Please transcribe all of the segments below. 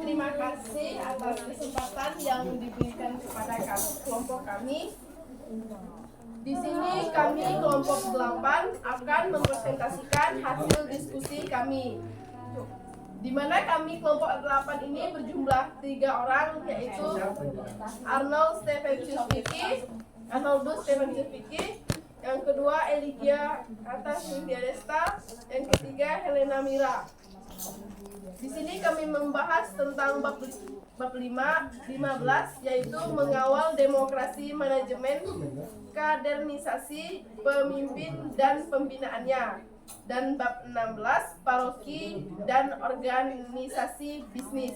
terima kasih atas kesempatan yang diberikan kepada kelompok kami. Di sini kami kelompok 8 akan mempresentasikan hasil diskusi kami. Di mana kami kelompok 8 ini berjumlah 3 orang, yaitu Arnoldus Stephenus Vicky, yang kedua Eligia Atas Cynthia Desta, yang ketiga Helena Mira. Di sini kami membahas tentang bab 15, yaitu mengawal demokrasi manajemen, kaderisasi pemimpin dan pembinaannya, dan bab 16 paroki dan organisasi bisnis.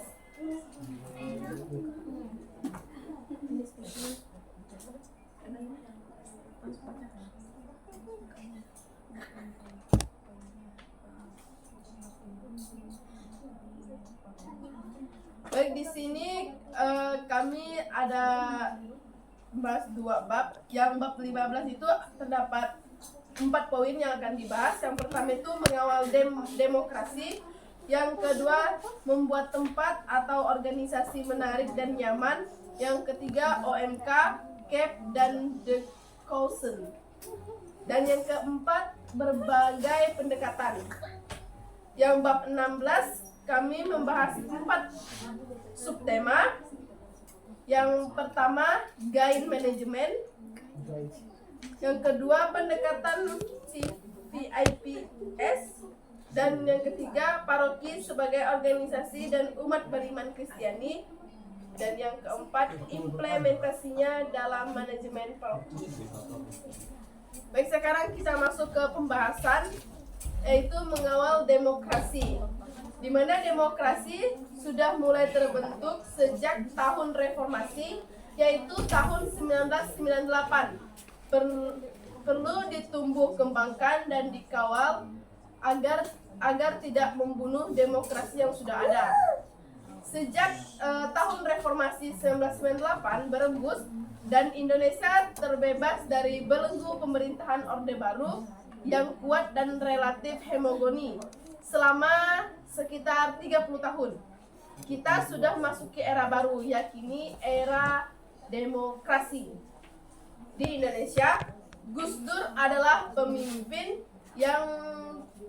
Baik, di sini kami ada bahas 2 bab. Yang bab 15 itu terdapat 4 poin yang akan dibahas. Yang pertama itu mengawal demokrasi. Yang kedua, membuat tempat atau organisasi menarik dan nyaman. Yang ketiga, OMK, CAP, dan The Council. Dan yang keempat, berbagai pendekatan. Yang bab 16 kami membahas 4 subtema. Yang pertama, gain manajemen. Yang kedua, pendekatan VIPS. Dan yang ketiga, paroki sebagai organisasi dan umat beriman Kristiani. Dan yang keempat, implementasinya dalam manajemen paroki. Baik, sekarang kita masuk ke pembahasan, yaitu mengawal demokrasi. Di mana demokrasi sudah mulai terbentuk sejak tahun reformasi, yaitu tahun 1998. Perlu ditumbuh kembangkan dan dikawal agar tidak membunuh demokrasi yang sudah ada. Sejak tahun reformasi 1998 berembus dan Indonesia terbebas dari belenggu pemerintahan Orde Baru yang kuat dan relatif homogeni selama sekitar 30 tahun. Kita sudah memasuki era baru, yakni era demokrasi. Di Indonesia, Gus Dur adalah pemimpin yang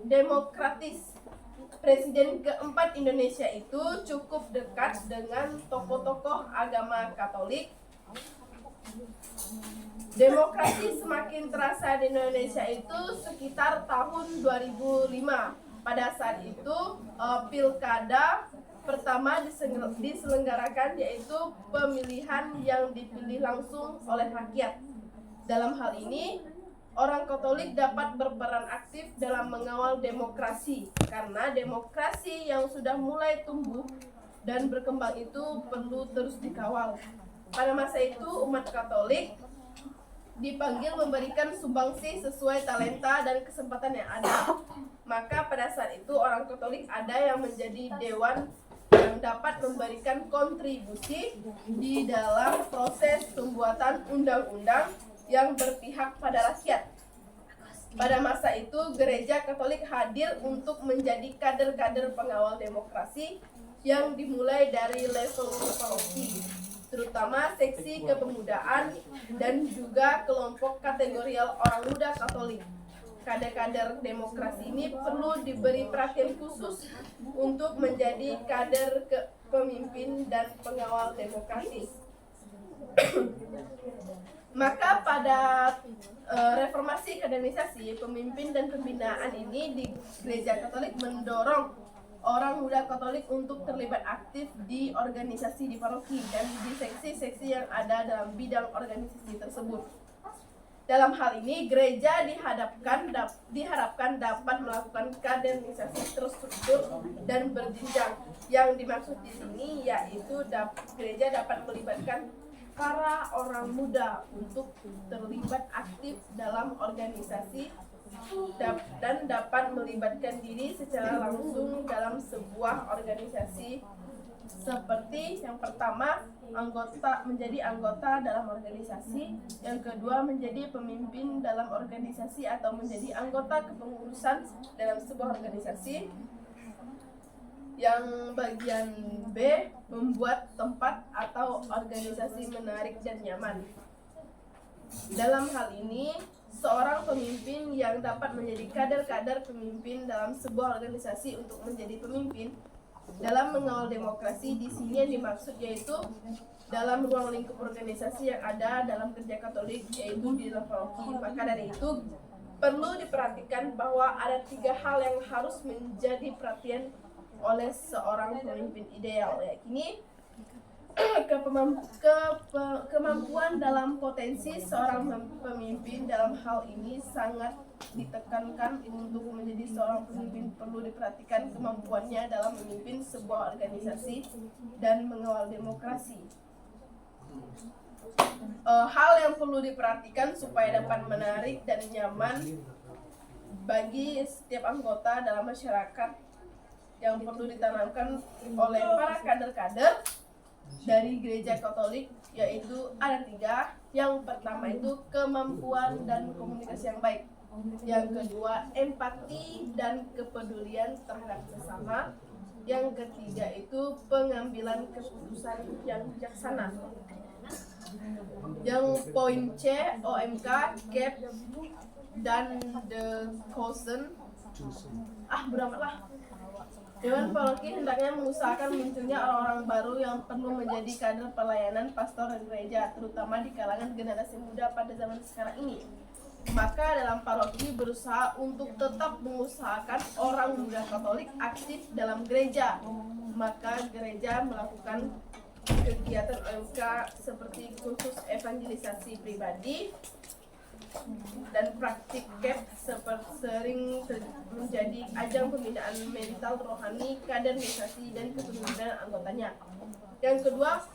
demokratis. Presiden keempat Indonesia itu cukup dekat dengan tokoh-tokoh agama Katolik. Demokrasi semakin terasa di Indonesia itu sekitar tahun 2005. Pada saat itu pilkada pertama diselenggarakan, yaitu pemilihan yang dipilih langsung oleh rakyat. Dalam hal ini, orang Katolik dapat berperan aktif dalam mengawal demokrasi, karena demokrasi yang sudah mulai tumbuh dan berkembang itu perlu terus dikawal. Pada masa itu, umat Katolik dipanggil memberikan sumbangsi sesuai talenta dan kesempatan yang ada. Maka pada saat itu orang Katolik ada yang menjadi dewan yang dapat memberikan kontribusi di dalam proses pembuatan undang-undang yang berpihak pada rakyat. Pada masa itu gereja Katolik hadir untuk menjadi kader-kader pengawal demokrasi yang dimulai dari level paroki, terutama seksi kepemudaan dan juga kelompok kategorial orang muda Katolik. Kader-kader demokrasi ini perlu diberi perhatian khusus untuk menjadi kader pemimpin dan pengawal demokrasi. Maka pada reformasi kaderisasi, pemimpin dan pembinaan ini di gereja Katolik mendorong orang muda Katolik untuk terlibat aktif di organisasi di paroki dan di seksi-seksi yang ada dalam bidang organisasi tersebut. Dalam hal ini, gereja diharapkan dapat melakukan kaderisasi terstruktur dan berjenjang. Yang dimaksud di sini yaitu gereja dapat melibatkan para orang muda untuk terlibat aktif dalam organisasi dan dapat melibatkan diri secara langsung dalam sebuah organisasi, seperti yang pertama menjadi anggota dalam organisasi, yang kedua menjadi pemimpin dalam organisasi atau menjadi anggota kepengurusan dalam sebuah organisasi, Yang bagian B, membuat tempat atau organisasi menarik dan nyaman. Dalam hal ini, seorang pemimpin yang dapat menjadi kader-kader pemimpin dalam sebuah organisasi untuk menjadi pemimpin dalam mengawal demokrasi. Di sini yang dimaksud yaitu dalam ruang lingkup organisasi yang ada dalam kerja Katolik, yaitu di dalam paroki. Maka dari itu perlu diperhatikan bahwa ada 3 hal yang harus menjadi perhatian oleh seorang pemimpin ideal, yakni kemampuan dalam potensi seorang pemimpin. Dalam hal ini sangat ditekankan untuk menjadi seorang pemimpin perlu diperhatikan kemampuannya dalam memimpin sebuah organisasi dan mengawal demokrasi. Hal yang perlu diperhatikan supaya dapat menarik dan nyaman bagi setiap anggota dalam masyarakat yang perlu ditanamkan oleh para kader-kader dari gereja Katolik, yaitu ada 3. Yang pertama itu kemampuan dan komunikasi yang baik. Yang kedua, empati dan kepedulian terhadap sesama. Yang ketiga itu pengambilan keputusan yang bijaksana. Yang poin C, OMK, CAP, dan The Cousin. Berapalah. Dewan Paroki hendaknya mengusahakan munculnya orang-orang baru yang penuh menjadi kader pelayanan pastor dan gereja, terutama di kalangan generasi muda pada zaman sekarang ini. Maka dalam paroki berusaha untuk tetap mengusahakan orang muda Katolik aktif dalam gereja. Maka gereja melakukan kegiatan OMK seperti kursus evangelisasi pribadi dan praktik CAP sering menjadi ajang pembinaan mental rohani, kaderisasi, dan kepemimpinan anggotanya. Yang kedua,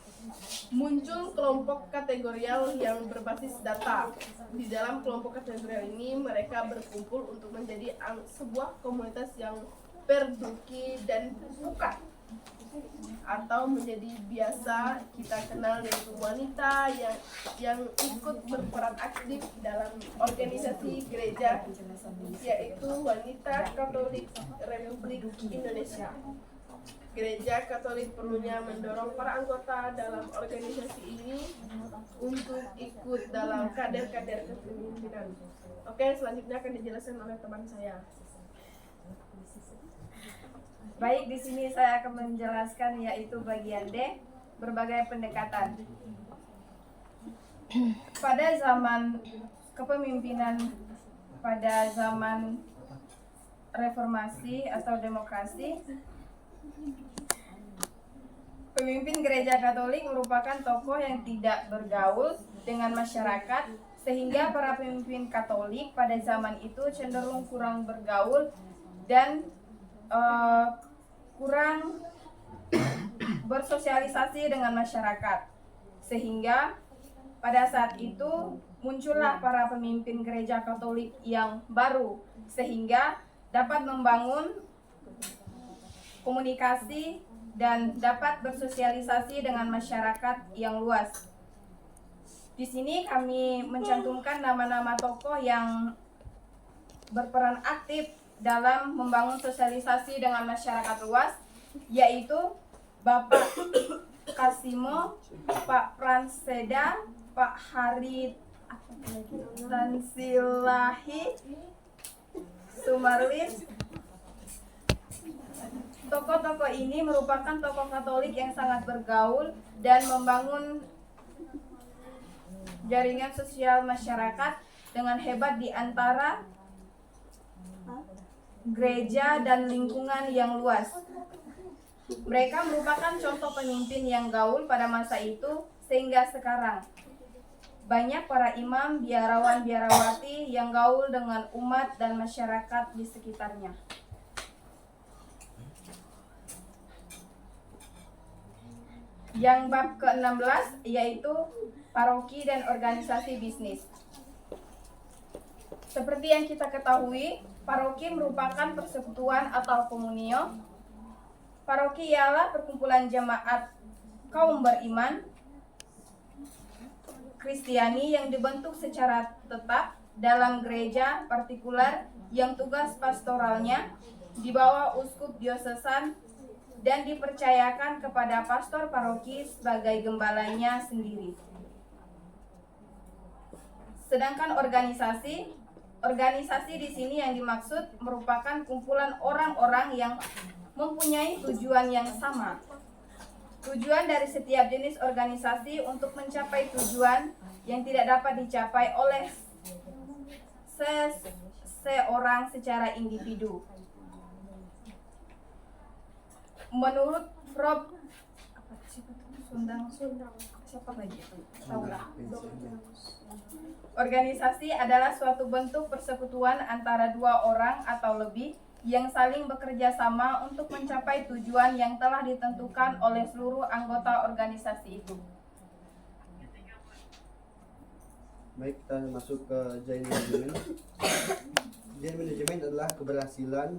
muncul kelompok kategorial yang berbasis data. Di dalam kelompok kategorial ini, mereka berkumpul untuk menjadi sebuah komunitas yang perduki dan buka, atau menjadi biasa kita kenal yaitu wanita yang ikut berperan aktif dalam organisasi gereja, yaitu Wanita Katolik Republik Indonesia. Gereja Katolik perlunya mendorong para anggota dalam organisasi ini untuk ikut dalam kader-kader kepemimpinan. Oke, selanjutnya akan dijelaskan oleh teman saya. Baik, di sini saya akan menjelaskan yaitu bagian D, berbagai pendekatan. Pada zaman kepemimpinan, pada zaman reformasi atau demokrasi, pemimpin gereja Katolik merupakan tokoh yang tidak bergaul dengan masyarakat, sehingga para pemimpin Katolik pada zaman itu cenderung kurang bergaul dan kurang bersosialisasi dengan masyarakat, sehingga pada saat itu muncullah para pemimpin gereja Katolik yang baru, sehingga dapat membangun komunikasi dan dapat bersosialisasi dengan masyarakat yang luas. Di sini kami mencantumkan nama-nama tokoh yang berperan aktif dalam membangun sosialisasi dengan masyarakat luas, yaitu Bapak Kasimo, Pak Pranseda, Pak Hari Tansilahi, Sumarlin. Tokoh-tokoh ini merupakan tokoh Katolik yang sangat bergaul dan membangun jaringan sosial masyarakat dengan hebat di antara gereja dan lingkungan yang luas. Mereka merupakan contoh pemimpin yang gaul pada masa itu, sehingga sekarang banyak para imam, biarawan, biarawati yang gaul dengan umat dan masyarakat di sekitarnya. Yang bab ke-16 yaitu paroki dan organisasi bisnis. Seperti yang kita ketahui, paroki merupakan persekutuan atau komunio. Paroki ialah perkumpulan jemaat kaum beriman Kristiani yang dibentuk secara tetap dalam gereja partikular yang tugas pastoralnya di bawah uskup diosesan dan dipercayakan kepada pastor paroki sebagai gembalanya sendiri. Sedangkan organisasi di sini yang dimaksud merupakan kumpulan orang-orang yang mempunyai tujuan yang sama. Tujuan dari setiap jenis organisasi untuk mencapai tujuan yang tidak dapat dicapai oleh seseorang secara individu. Menurut Prof. Organisasi adalah suatu bentuk persekutuan antara dua orang atau lebih yang saling bekerja sama untuk mencapai tujuan yang telah ditentukan oleh seluruh anggota organisasi itu. Baik, kita masuk ke Jain Manajemen. Jain Manajemen adalah keberhasilan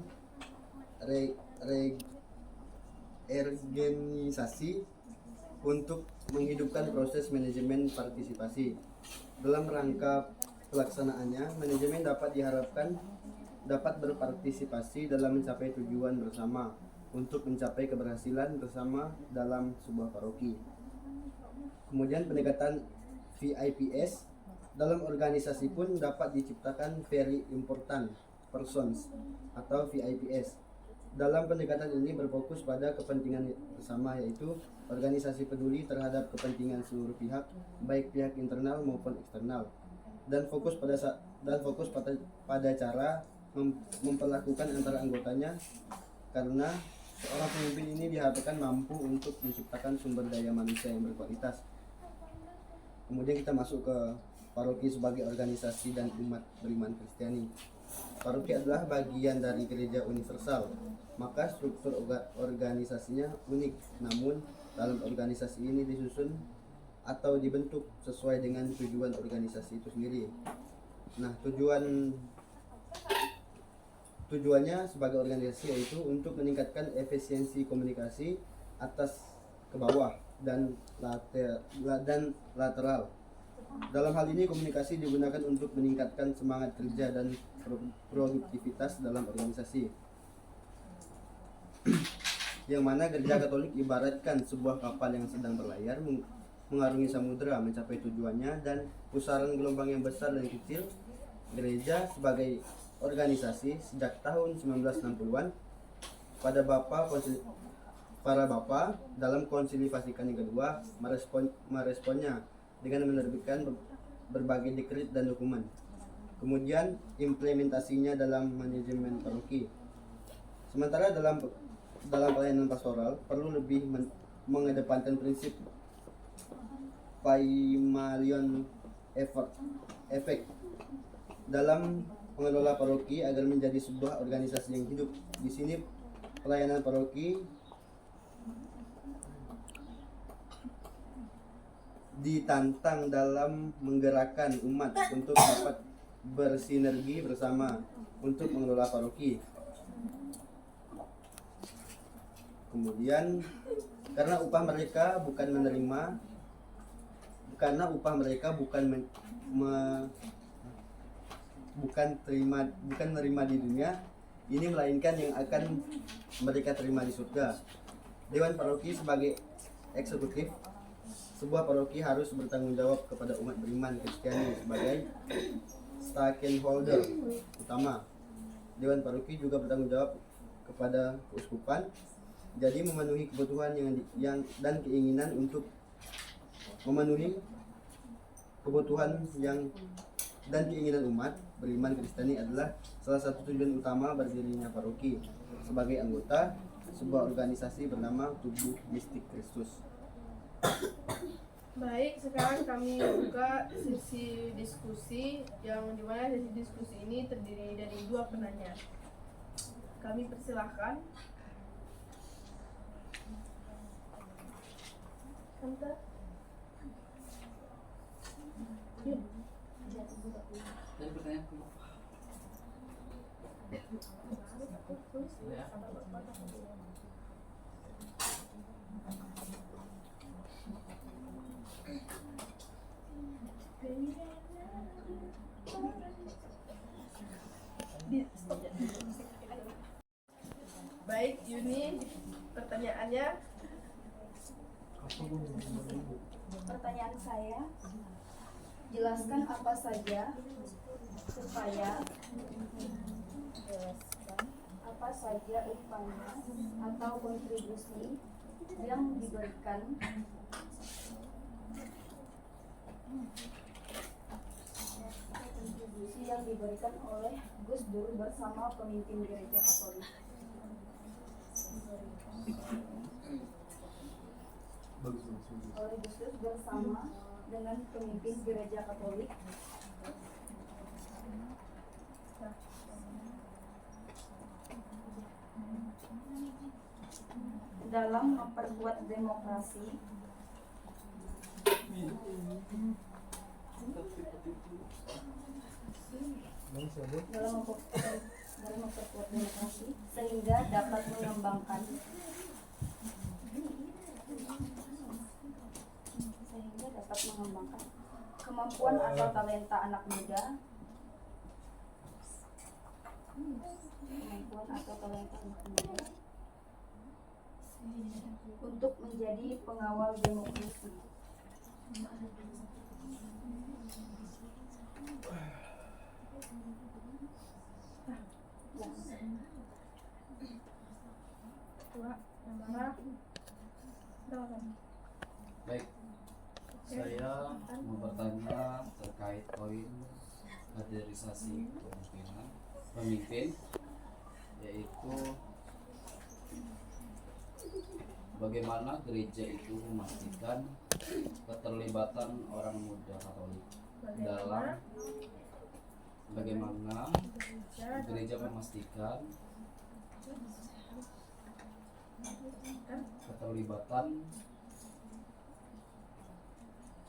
reorganisasi untuk menghidupkan proses manajemen partisipasi. Dalam rangka pelaksanaannya, manajemen dapat diharapkan dapat berpartisipasi dalam mencapai tujuan bersama untuk mencapai keberhasilan bersama dalam sebuah paroki. Kemudian pendekatan VIPS dalam organisasi pun dapat diciptakan very important persons atau VIPS. Dalam pendekatan ini berfokus pada kepentingan bersama, yaitu organisasi peduli terhadap kepentingan seluruh pihak, baik pihak internal maupun eksternal, dan fokus pada cara memperlakukan antara anggotanya, karena seorang pemimpin ini diharapkan mampu untuk menciptakan sumber daya manusia yang berkualitas. Kemudian kita masuk ke paroki sebagai organisasi dan umat beriman Kristiani. Paroki adalah bagian dari gereja universal, maka struktur organisasinya unik, namun dalam organisasi ini disusun atau dibentuk sesuai dengan tujuan organisasi itu sendiri. Nah, tujuannya sebagai organisasi yaitu untuk meningkatkan efisiensi komunikasi atas ke bawah dan lateral. Dalam hal ini komunikasi digunakan untuk meningkatkan semangat kerja dan produktivitas dalam organisasi. Yang mana gereja Katolik ibaratkan sebuah kapal yang sedang berlayar mengarungi samudera mencapai tujuannya, dan pusaran gelombang yang besar dan kecil. Gereja sebagai organisasi sejak tahun 1960-an para bapa dalam konsili Vatikan yang kedua meresponnya dengan menerbitkan berbagai dekret dan dokumen. Kemudian implementasinya dalam manajemen paroki. Sementara dalam pelayanan pastoral perlu lebih mengedepankan prinsip Pygmalion effect dalam mengelola paroki agar menjadi sebuah organisasi yang hidup. Di sini pelayanan paroki ditantang dalam menggerakkan umat untuk dapat bersinergi bersama untuk mengelola paroki. Kemudian karena upah mereka bukan menerima di dunia ini, melainkan yang akan mereka terima di surga. Dewan paroki sebagai eksekutif sebuah paroki harus bertanggung jawab kepada umat beriman Kristiani sebagai stakeholder utama. Dewan paroki juga bertanggung jawab kepada keuskupan, jadi memenuhi kebutuhan dan keinginan untuk memenuhi kebutuhan dan keinginan umat beriman Kristiani adalah salah satu tujuan utama berdirinya paroki sebagai anggota sebuah organisasi bernama Tubuh Mistik Kristus. Baik, sekarang kami buka sesi diskusi, yang dimana sesi diskusi ini terdiri dari 2 penanya. Kami persilahkan. Tante. Yuk. Dan pertanyaan Baik, Yuni, pertanyaan pertanyaannya. Pertanyaan saya, jelaskan apa saja upaya atau kontribusi yang diberikan oleh Gus Dur bersama pemimpin gereja Katolik. Oleh Gus Dur bersama dengan pemimpin gereja Katolik dalam memperkuat demokrasi sehingga dapat mengembangkan kemampuan atau talenta anak muda untuk menjadi pengawal demokrasi. Baik, saya mau bertanya terkait poin kaderisasi pemimpin, yaitu bagaimana gereja itu memastikan keterlibatan orang muda Katolik dalam bagaimana gereja memastikan keterlibatan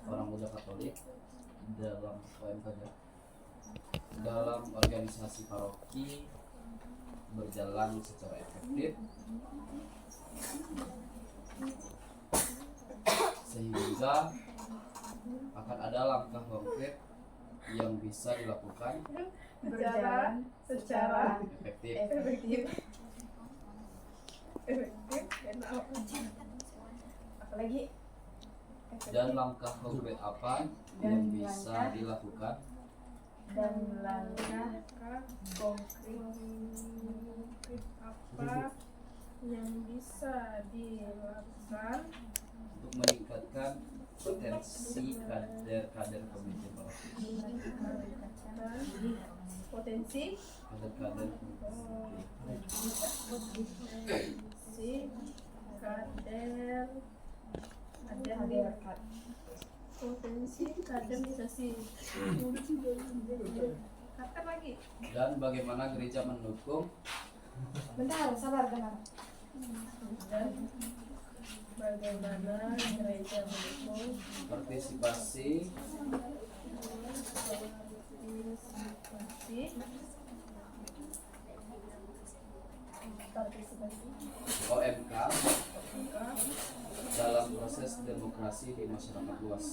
orang muda Katolik dalam organisasi paroki berjalan secara efektif sehingga akan ada langkah konkret yang bisa dilakukan Berjalan secara efektif efektif. Apalagi dan langkah konkret apa yang bisa dilakukan Dan langkah konkret apa yang bisa dilakukan untuk meningkatkan potensi kader-kader pemimpin paroki. Potensi Kader-kader potensi kaderisasi. Kata lagi. dan bagaimana gereja mendukung bentar, sabar benar. Dan bagaimana gereja mendukung partisipasi OMK dalam proses demokrasi di masyarakat luas.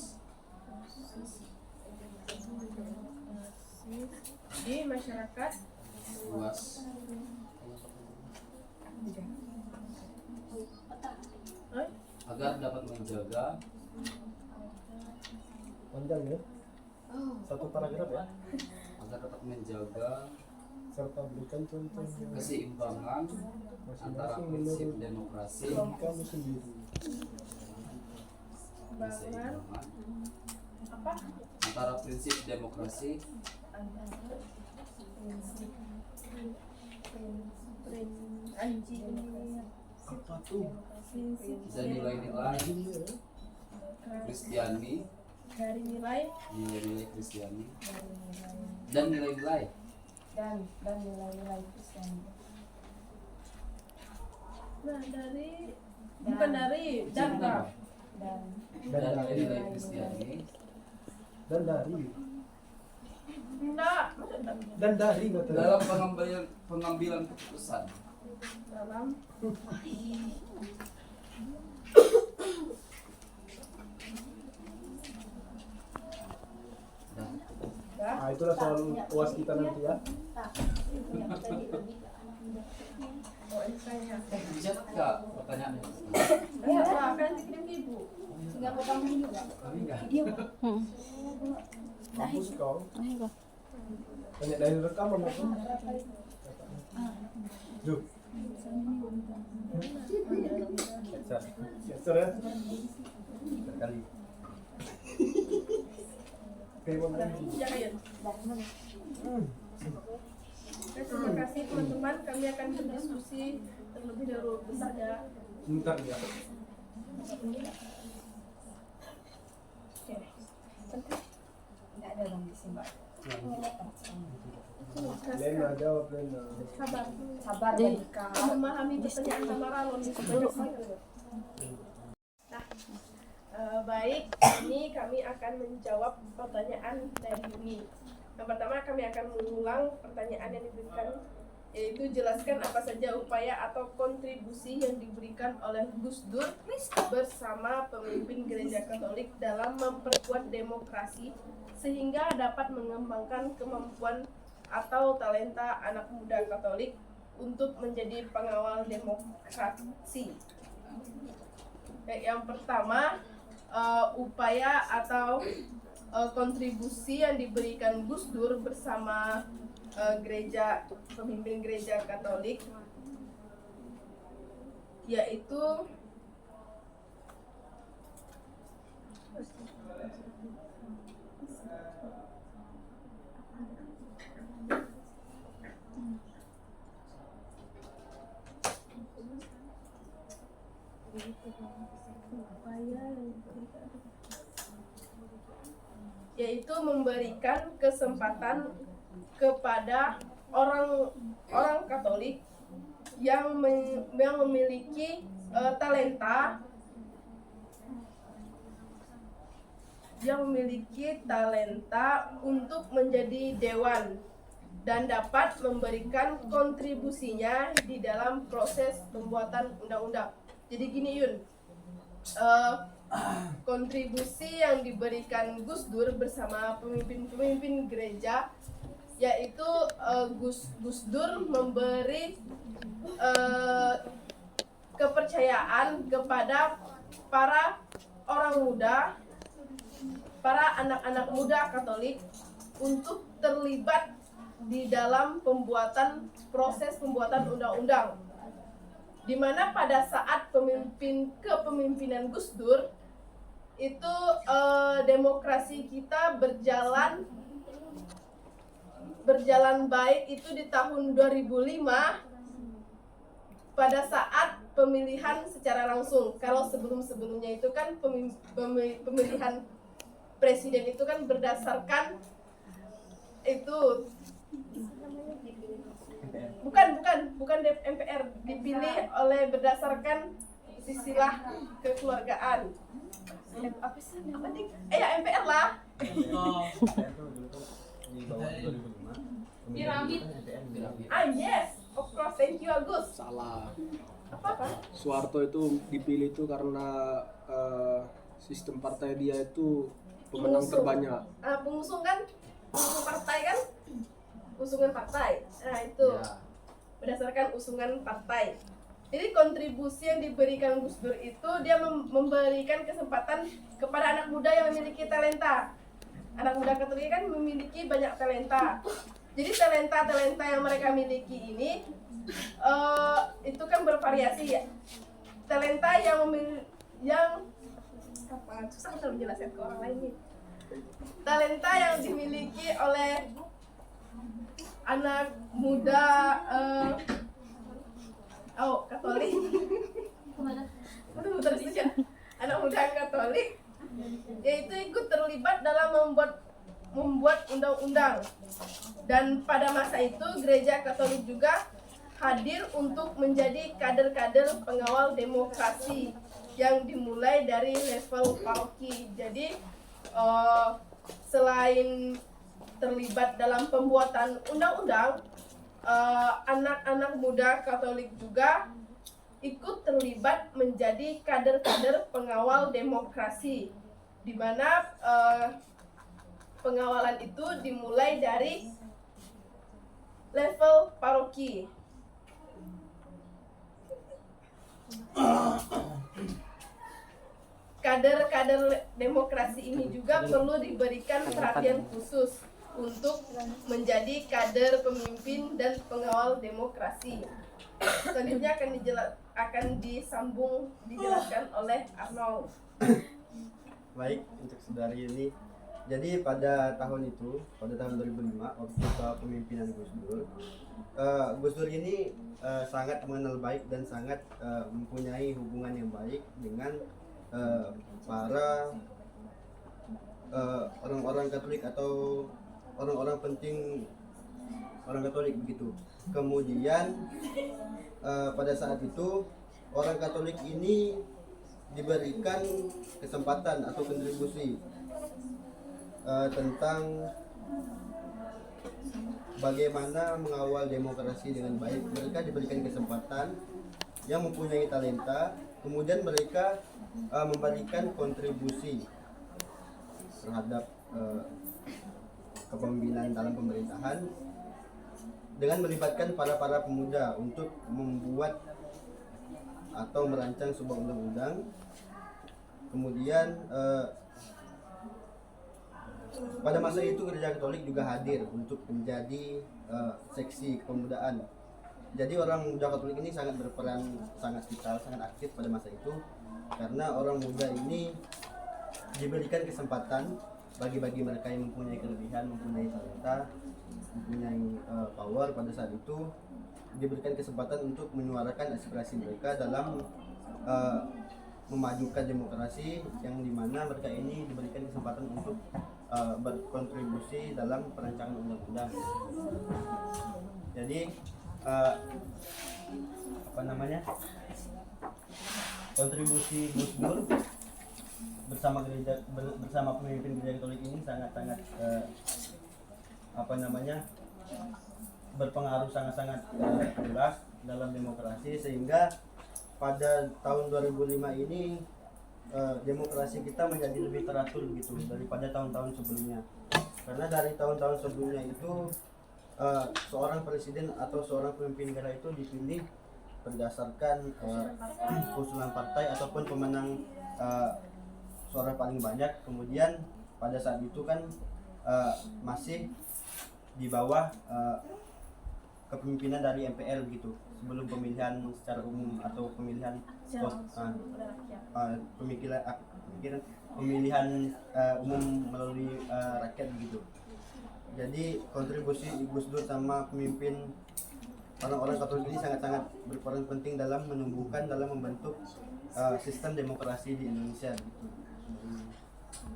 di masyarakat luas agar dapat menjaga panjang ya, satu paragraf ya, agar dapat menjaga serta berikan contoh yang keseimbangan antara masing-masing prinsip menurut demokrasi kamu sendiri. bangunan keseimbangan apa antara prinsip demokrasi Apa tuh? dan nilai-nilai Kristiani, dari nilai nilai-nilai Kristiani dan nilai-nilai Dan nilai-nilai Kristen. nah dari bukan dari dan Cinta. Dan dan nilai-nilai Kristiani Dan dari enggak nggak tahu. dalam pengambilan keputusan dalam dan Nah, itulah soal uas kita nanti ya. OMK-nya bisa nggak pertanyaannya. Ya, akan dikirim ke ibu. Nggak mau kamu juga. Video. Mampus kau. Banyak dari rekaman itu. Juk. Geser ya. Sekali. Terima kasih. Jangan ya. Terima kasih teman-teman. Kami akan berdiskusi terlebih dahulu saja. Bentar ya. Oke. Nggak ada bang di sini. Lena jawab Lena. Sabar. Sabar Monica. Memahami pertanyaan Tamara loh. Nah, baik. Ini kami akan menjawab pertanyaan dari Yuni. Yang pertama kami akan mengulang pertanyaan yang diberikan, yaitu jelaskan apa saja upaya atau kontribusi yang diberikan oleh Gus Dur bersama pemimpin Gereja Katolik dalam memperkuat demokrasi sehingga dapat mengembangkan kemampuan atau talenta anak muda Katolik untuk menjadi pengawal demokrasi. Yang pertama, upaya atau kontribusi yang diberikan Gus Dur bersama pemimpin gereja Katolik, yaitu memberikan kesempatan kepada orang Katolik yang memiliki talenta untuk menjadi dewan dan dapat memberikan kontribusinya di dalam proses pembuatan undang-undang. Jadi gini Yun, kontribusi yang diberikan Gus Dur bersama pemimpin gereja, yaitu Gus Dur memberi kepercayaan kepada para orang muda, para anak-anak muda Katolik untuk terlibat di dalam proses pembuatan undang-undang, di mana pada saat kepemimpinan Gus Dur itu demokrasi kita berjalan baik itu di tahun 2005 pada saat pemilihan secara langsung. Kalau sebelum-sebelumnya itu kan pemilihan presiden itu kan berdasarkan itu bukan MPR, dipilih berdasarkan sisilah kekeluargaan. Apa sih? Ya MPR lah. Di bawah 2005. Piramid. Yes, of course, thank you Agus. Salah. Apa? Soeharto itu dipilih itu karena sistem partai dia itu pemenang terbanyak. Pengusung kan? Pengusung partai kan? Usungan partai. Nah itu berdasarkan usungan partai. Jadi kontribusi yang diberikan Gus Dur itu dia memberikan kesempatan kepada anak muda yang memiliki talenta. Anak muda Katolik kan memiliki banyak talenta. Jadi talenta yang mereka miliki ini itu kan bervariasi ya. Talenta yang susah kalau menjelaskan ke orang lain nih. Talenta yang dimiliki oleh anak muda Katolik. Anak muda Katolik yaitu ikut terlibat dalam membuat undang-undang. Dan pada masa itu gereja Katolik juga hadir untuk menjadi kader-kader pengawal demokrasi yang dimulai dari level paroki. Jadi selain terlibat dalam pembuatan undang-undang, anak-anak muda Katolik juga ikut terlibat menjadi kader-kader pengawal demokrasi, di mana pengawalan itu dimulai dari level paroki. Kader-kader demokrasi ini juga perlu diberikan perhatian khusus untuk menjadi kader pemimpin dan pengawal demokrasi. Selanjutnya akan dijelaskan oleh Arnold. Baik, untuk saudari ini. Jadi pada tahun itu, pada tahun 2005, waktu kepemimpinan Gus Dur, Gus Dur ini sangat mengenal baik dan sangat mempunyai hubungan yang baik dengan para orang-orang Katolik atau orang-orang penting orang Katolik begitu. Kemudian pada saat itu orang Katolik ini diberikan kesempatan atau kontribusi tentang bagaimana mengawal demokrasi dengan baik. Mereka diberikan kesempatan yang mempunyai talenta, kemudian mereka memberikan kontribusi terhadap kepemimpinan dalam pemerintahan dengan melibatkan para pemuda untuk membuat atau merancang sebuah undang-undang. Kemudian pada masa itu Gereja Katolik juga hadir untuk menjadi seksi kepemudaan. Jadi orang muda Katolik ini sangat berperan, sangat vital, sangat aktif pada masa itu, karena orang muda ini diberikan kesempatan bagi mereka yang mempunyai kelebihan, mempunyai talenta, mempunyai power pada saat itu, diberikan kesempatan untuk menyuarakan aspirasi mereka dalam memajukan demokrasi, yang dimana mereka ini diberikan kesempatan untuk berkontribusi dalam perancangan undang-undang. Jadi kontribusi Gus Dur bersama pemimpin Gereja Katolik ini sangat-sangat berpengaruh sangat-sangat jelas dalam demokrasi, sehingga pada tahun 2005 ini demokrasi kita menjadi lebih teratur gitu daripada tahun-tahun sebelumnya. Karena dari tahun-tahun sebelumnya itu seorang presiden atau seorang pemimpin negara itu dipilih berdasarkan usulan partai ataupun pemenang suara paling banyak. Kemudian pada saat itu kan masih di bawah kepemimpinan dari MPR gitu, sebelum pemilihan secara umum atau pemilihan pemilihan umum melalui rakyat gitu. Jadi kontribusi Gus Dur sama pemimpin orang-orang Katolik ini sangat-sangat berperan penting dalam menumbuhkan, dalam membentuk sistem demokrasi di Indonesia gitu.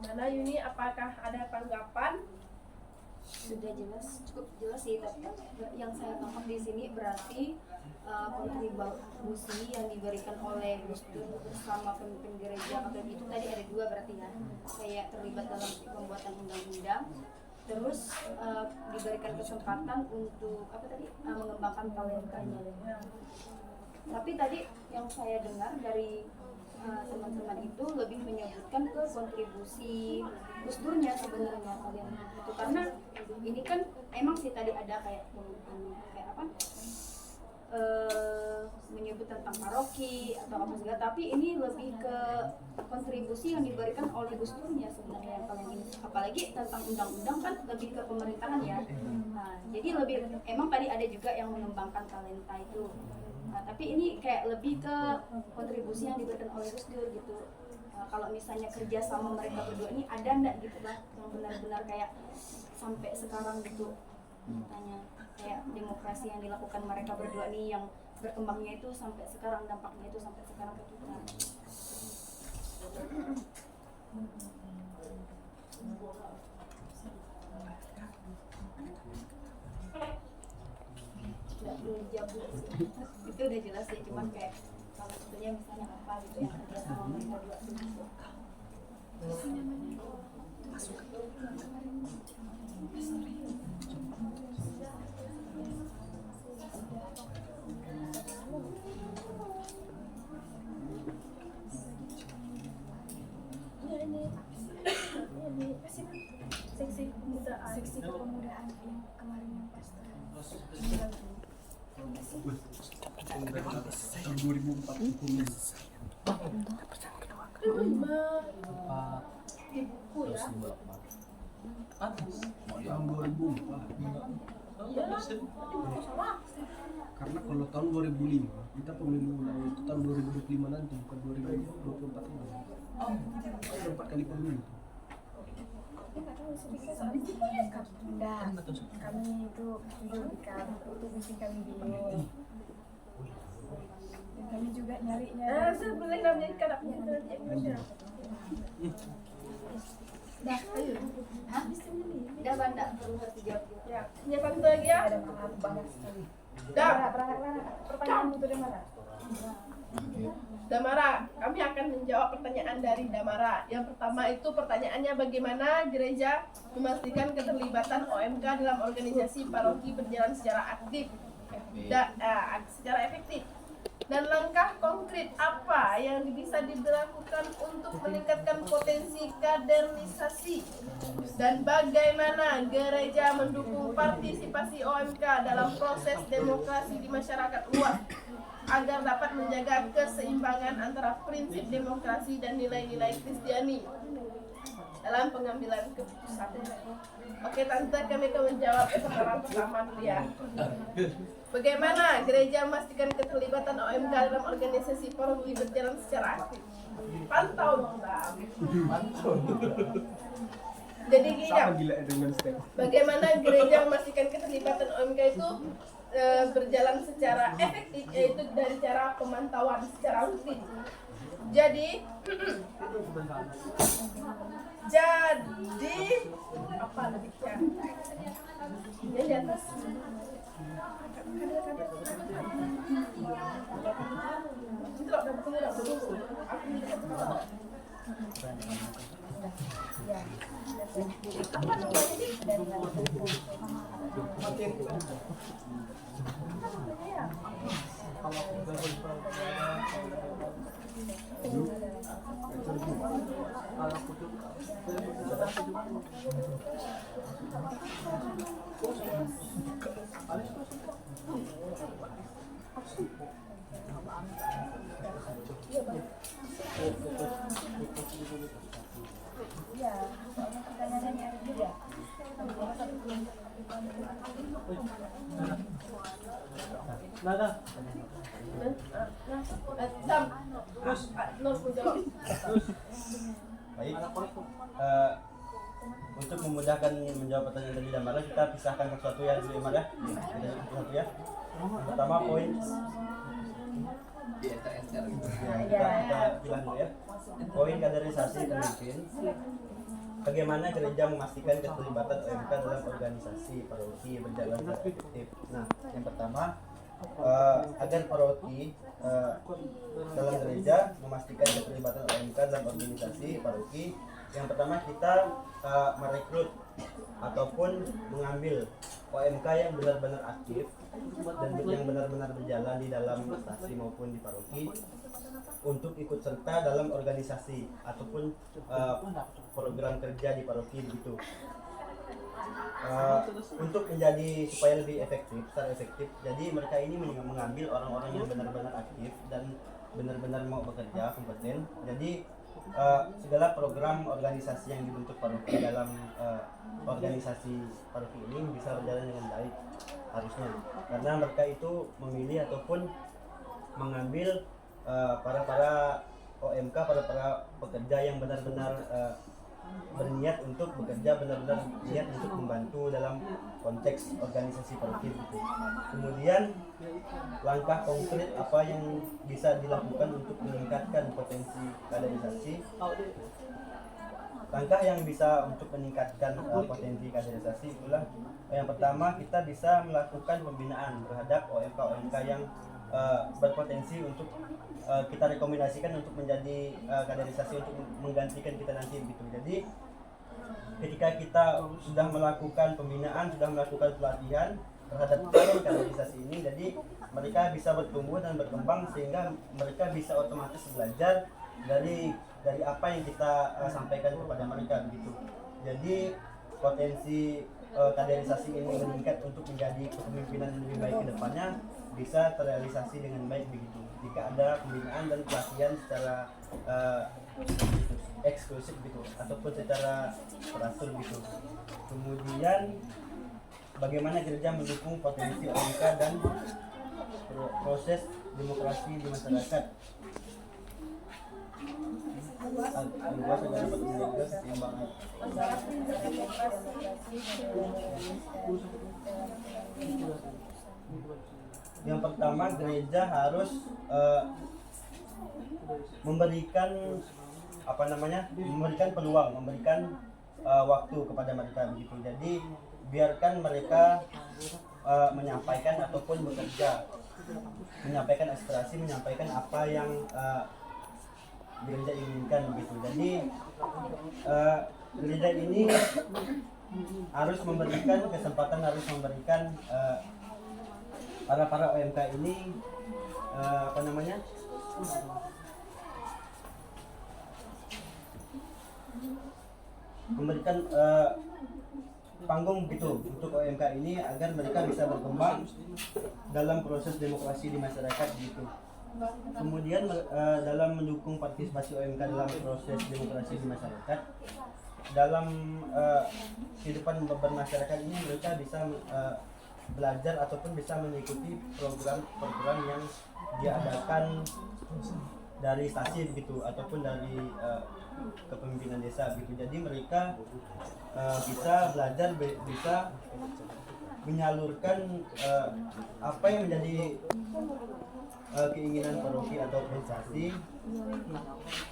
Mana Yuni, apakah ada tanggapan? Sudah jelas, cukup jelas sih. Tapi yang saya tangkap di sini berarti kontribusi yang diberikan oleh Gus Dur bersama pemimpin gereja Katolik itu tadi ada dua berarti ya, kayak terlibat dalam pembuatan undang-undang, terus diberikan kesempatan untuk mengembangkan talentanya. Tapi tadi yang saya dengar dari teman-teman itu lebih menyebutkan ke kontribusi Gus Durnya sebenarnya kalian itu, karena ini kan emang sih tadi ada kayak menyebut tentang paroki atau apa segala, tapi ini lebih ke kontribusi yang diberikan oleh Gus Durnya sebenarnya yang kalian ini, apalagi tentang undang-undang kan lebih ke pemerintahan ya. Nah, jadi lebih emang tadi ada juga yang mengembangkan talenta itu. Nah, tapi ini kayak lebih ke kontribusi yang diberikan oleh Gus Dur gitu. Kalau misalnya kerja sama mereka berdua ini ada enggak gitu lah yang benar-benar kayak sampai sekarang gitu, tanya kayak demokrasi yang dilakukan mereka berdua nih yang berkembangnya itu sampai sekarang, dampaknya itu sampai sekarang ke kita. Itu udah jelas ya, cuman kayak kalau sebetulnya misalnya apa gitu yang kerja sama mereka dua gitu. Seksi kepemudaan yang kemarin yang pas tahun 2004 hukumnya. Di buku ya. Tahun 2004. Karena kalau tahun 2005 kita pemilu ulang itu tahun 2025 nanti, bukan 2024 ini. 4 kali pemilu. Enggak, kami itu menjadikan itu bikin kami bingung. Dan kami juga nyari. Saya boleh namanya kadapnya itu. Dah, ayo. Hah? Dah banda terus jawab. Ya, punya tante lagi ya. Ada banyak sekali. Dah. Pertanyaanmu itu dari mana? Damara, kami akan menjawab pertanyaan dari Damara. Yang pertama itu pertanyaannya bagaimana gereja memastikan keterlibatan OMK dalam organisasi paroki berjalan secara aktif, secara efektif. Dan langkah konkret apa yang bisa dilakukan untuk meningkatkan potensi kaderisasi? Dan bagaimana gereja mendukung partisipasi OMK dalam proses demokrasi di masyarakat luas agar dapat menjaga keseimbangan antara prinsip demokrasi dan nilai-nilai Kristiani dalam pengambilan keputusan. Oke tante, kami akan menjawab pertanyaan pertama dulu ya. Bagaimana gereja memastikan keterlibatan OMK dalam organisasi paroki berjalan secara aktif? Pantau dong, Bang. Jadi gini ya, Sama gila dengan step. bagaimana gereja memastikan keterlibatan OMK itu berjalan secara efektif, yaitu dari cara pemantauan secara rutin. Jadi apa lebihnya? Ini di atas. Itu udah bertemu dah dulu. Aku di dekat bawah. Apa namanya sih? Iya, soalnya pertanyaannya ada juga. Baik. Untuk memudahkan menjawab pertanyaan dari Damara, kita pisahkan satu-satu ya dulu ya. Kita satu ya. Pertama poin. Di SR gitu. Ya, kita bilang dulu ya. Poin kaderisasi pemimpin. Bagaimana gereja memastikan keterlibatan OMK dalam organisasi paroki berjalan secara efektif? Nah, yang pertama agar paroki dalam gereja memastikan keterlibatan OMK dalam organisasi paroki, yang pertama kita merekrut ataupun mengambil OMK yang benar-benar aktif dan yang benar-benar berjalan di dalam stasi maupun di paroki untuk ikut serta dalam organisasi ataupun program kerja di paroki begitu. Untuk menjadi supaya lebih efektif, secara efektif, jadi mereka ini mengambil orang-orang yang benar-benar aktif dan benar-benar mau bekerja, kompeten. Jadi segala program organisasi yang dibentuk paroki dalam organisasi paroki ini bisa berjalan dengan baik harusnya, karena mereka itu memilih ataupun mengambil para OMK, para pekerja yang benar-benar berniat untuk bekerja, benar-benar niat untuk membantu dalam konteks organisasi paroki gitu. Kemudian langkah konkret apa yang bisa dilakukan untuk meningkatkan potensi kaderisasi? Langkah yang bisa untuk meningkatkan potensi kaderisasi itulah yang pertama, kita bisa melakukan pembinaan terhadap OMK yang berpotensi untuk kita rekomendasikan untuk menjadi kaderisasi untuk menggantikan kita nanti gitu. Jadi ketika kita sudah melakukan pembinaan, sudah melakukan pelatihan terhadap kaderisasi ini, jadi mereka bisa bertumbuh dan berkembang sehingga mereka bisa otomatis belajar dari apa yang kita sampaikan kepada mereka begitu. Jadi potensi kaderisasi ini meningkat untuk menjadi kepemimpinan yang lebih baik ke depannya bisa terrealisasi dengan baik begitu jika ada pembinaan dan pelatihan secara eksklusif gitu ataupun secara teratur gitu. Kemudian bagaimana gereja mendukung potensi OMK dan proses demokrasi di masyarakat. Luas agar dapat menjaga keseimbangan. Yang pertama, gereja harus memberikan memberikan peluang, memberikan waktu kepada mereka begitu. Jadi biarkan mereka menyampaikan ataupun bekerja, menyampaikan aspirasi, menyampaikan apa yang gereja inginkan begitu. Jadi gereja ini harus memberikan kesempatan, harus memberikan para OMK ini memberikan panggung gitu untuk OMK ini agar mereka bisa berkembang dalam proses demokrasi di masyarakat gitu. Kemudian dalam mendukung partisipasi OMK dalam proses demokrasi di masyarakat, dalam kehidupan bermasyarakat ini mereka bisa belajar ataupun bisa mengikuti program-program yang diadakan dari stasi begitu ataupun dari kepemimpinan desa gitu. Jadi mereka bisa belajar, bisa menyalurkan apa yang menjadi keinginan paroki atau organisasi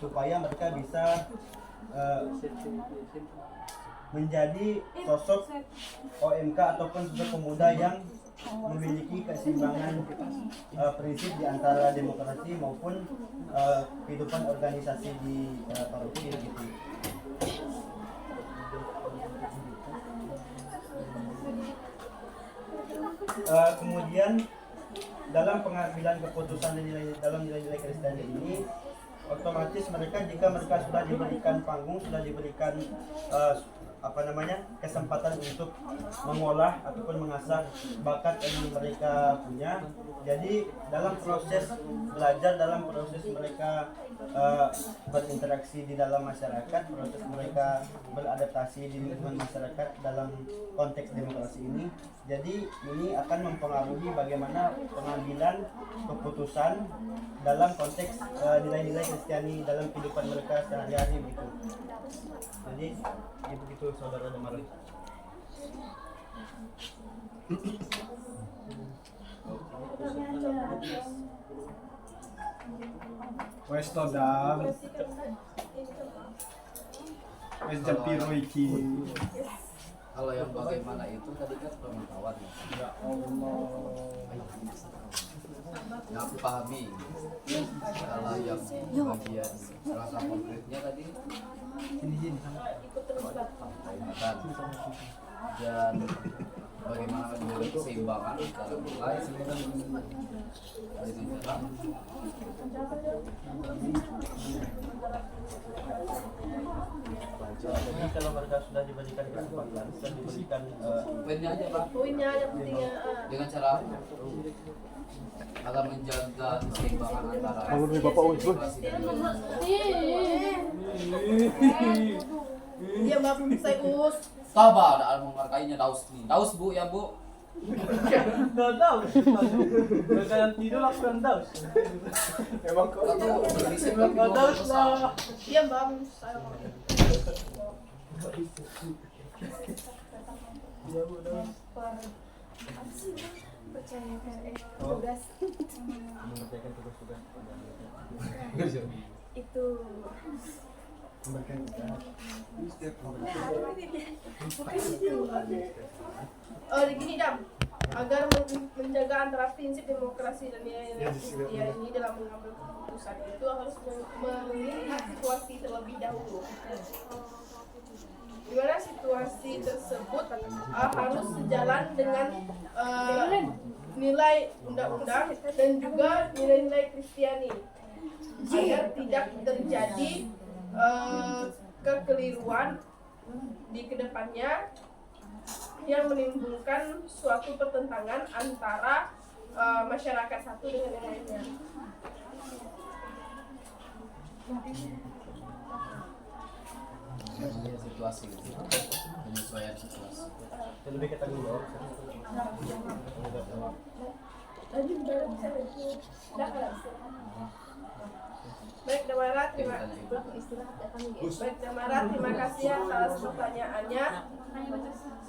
supaya mereka bisa menjadi sosok OMK ataupun sosok pemuda yang memiliki keseimbangan prinsip di antara demokrasi maupun kehidupan organisasi di paroki gitu. Kemudian dalam pengambilan keputusan dalam nilai-nilai Kristen ini, otomatis mereka jika mereka sudah diberikan panggung, sudah diberikan kesempatan untuk mengolah ataupun mengasah bakat yang mereka punya. Jadi dalam proses belajar, dalam proses mereka berinteraksi di dalam masyarakat, proses mereka beradaptasi di lingkungan masyarakat dalam konteks demokrasi ini, jadi ini akan mempengaruhi bagaimana pengambilan keputusan dalam konteks nilai-nilai Kristiani dalam kehidupan mereka sehari-hari gitu. Jadi gitu saudara Damar. Wes to dam. Wes japiro iki. Kalau yang bagaimana itu tadi kan pengetahuan ya. Ya Allah. Yang aku pahami. Kalau yang bagian rasa konkretnya tadi Sini. peringatan dan bagaimana menjaga keseimbangan dalam nilai dengan cara Jadi kalau mereka sudah diberikan kesempatan, sudah diberikan poinnya aja Pak, Poinnya aja pentingnya. dengan cara agar menjaga keseimbangan antara Bangun nih Bapak wes, Bun. Iya mbak, saya us. Sabar, ada menghargainya daus nih. Daus Bu ya Bu. Daus. Mereka yang tidur lakukan daus. Emang kau Atau disiplin daus lah. Iya mbak, saya mau. mengerjakan tugas-tugas Itu memberikan Gini Dam, agar menjaga antara prinsip demokrasi dan nilai-nilai Kristen ini dalam mengambil keputusan itu harus melihat situasi terlebih dahulu. Di mana situasi tersebut harus sejalan dengan nilai undang-undang dan juga nilai-nilai Kristiani agar tidak terjadi kekeliruan di kedepannya yang menimbulkan suatu pertentangan antara masyarakat satu dengan yang lainnya. Namanya situasi gitu. Penyesuaian situasi. Lebih ke tanggung jawab. Baik, Damara, terima kasih atas pertanyaannya.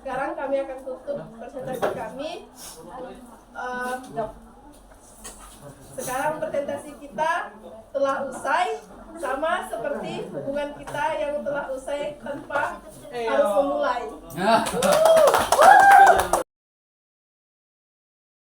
Sekarang kami akan tutup presentasi kami. Sekarang presentasi kita telah usai, sama seperti hubungan kita yang telah usai tanpa harus memulai.